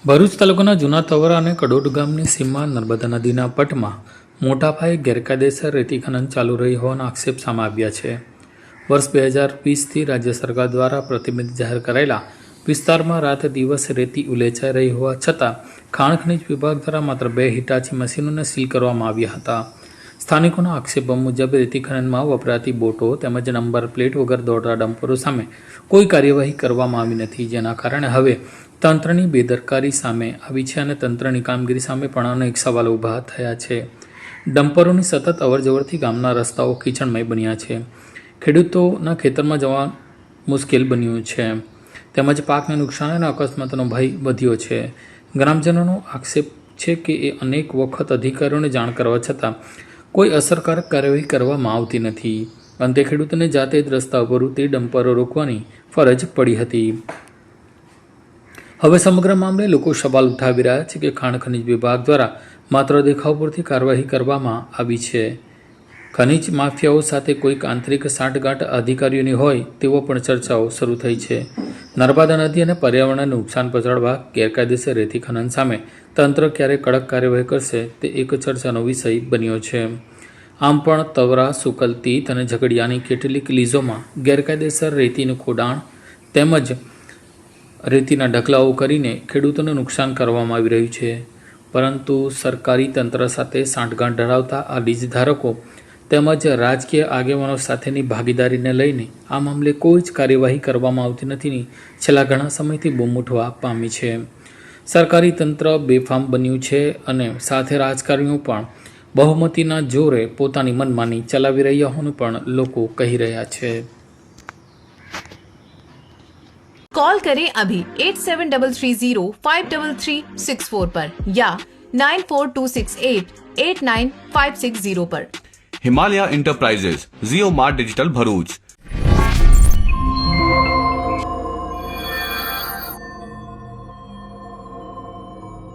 ભરૂચ તાલુકાના જૂના તવરા અને કડોડ ગામની સીમમાં નર્મદા નદીના પટમાં મોટા પાયે ગેરકાયદેસર રેતી ખનન ચાલુ રહી હોવાના આક્ષેપ સામે આવ્યા છે. વર્ષ 2020થી રાજ્ય સરકાર દ્વારા પ્રતિબંધ જાહેર કરાયેલા વિસ્તારમાં રાત દિવસ રેતી ઉલેચાઈ રહી હોવા છતાં ખાણ ખનીજ વિભાગ દ્વારા માત્ર 2 હિટાચી મશીનોને સીલ કરવામાં આવ્યા હતા. સ્થાનિકોના આક્ષેપો મુજબ રેતી ખનનમાં વપરાતી બોટો તેમજ નંબર પ્લેટ વગર દોડતા ડમ્પરો સામે કોઈ કાર્યવાહી કરવામાં આવી નથી, જેના કારણે હવે તંત્રની બેદરકારી સામે આવી છે અને તંત્રની કામગીરી સામે પણ અનેક સવાલો ઊભા થયા છે. ડમ્પરોની સતત અવરજવરથી ગામના રસ્તાઓ કીચડમય બન્યા છે, ખેડૂતોના ખેતરમાં જવા મુશ્કેલ બન્યું છે, તેમજ પાકને નુકસાન અને અકસ્માતનો ભય વધ્યો છે. ગ્રામજનોનો આક્ષેપ છે કે અનેક વખત અધિકારીઓને જાણ કરવા છતાં કોઈ અસરકારક કાર્યવાહી કરવામાં આવતી નથી. અંતે ખેડૂતોને જાતે જ રસ્તા ઉપર ઉતરી ડમ્પરો રોકવાની ફરજ પડી હતી. હવે સમગ્ર મામલે લોકો સવાલ ઉઠાવી રહ્યા છે કે ખાણ ખનીજ વિભાગ દ્વારા માત્ર દેખાવ પૂરતી કાર્યવાહી કરવામાં આવી છે. ખનીજ માફિયાઓ સાથે કોઈક આંતરિક સાંઠગાંઠ અધિકારીઓની હોય તેવો પણ ચર્ચાઓ શરૂ થઈ છે. નર્મદા નદી અને પર્યાવરણને નુકસાન પહોંચાડવા ગેરકાયદેસર રેતી ખનન સામે તંત્ર ક્યારે કડક કાર્યવાહી કરશે તે એક ચર્ચાનો વિષય બન્યો છે. આમ પણ તવરા, સુકલતીત અને ઝઘડિયાની કેટલીક લીઝોમાં ગેરકાયદેસર રેતીનું ખોદાણ તેમજ રેતીના ઢગલાઓ કરીને ખેડૂતોને નુકસાન કરવામાં આવી રહ્યું છે. પરંતુ સરકારી તંત્ર સાથે સાંઠગાંઠ ધરાવતા આ લીઝધારકો તેમજ રાજકીય આગેવાનો સાથેની ભાગીદારીને લઈને આ મામલે કોઈ જ કાર્યવાહી કરવામાં આવતી નથી. છેલ્લા ઘણા સમયથી બૂમ ઉઠવા પામી છે. સરકારી તંત્ર બેફામ બન્યું છે અને સાથે રાજકારણીઓ પણ બહુમતીના જોરે પોતાની મનમાની ચલાવી રહ્યા હોવાનું પણ લોકો કહી રહ્યા છે. कॉल करें अभी 8733053364 पर या 9426889560 पर. हिमालय इंटरप्राइजेज, जियो मार्ट डिजिटल भरूच,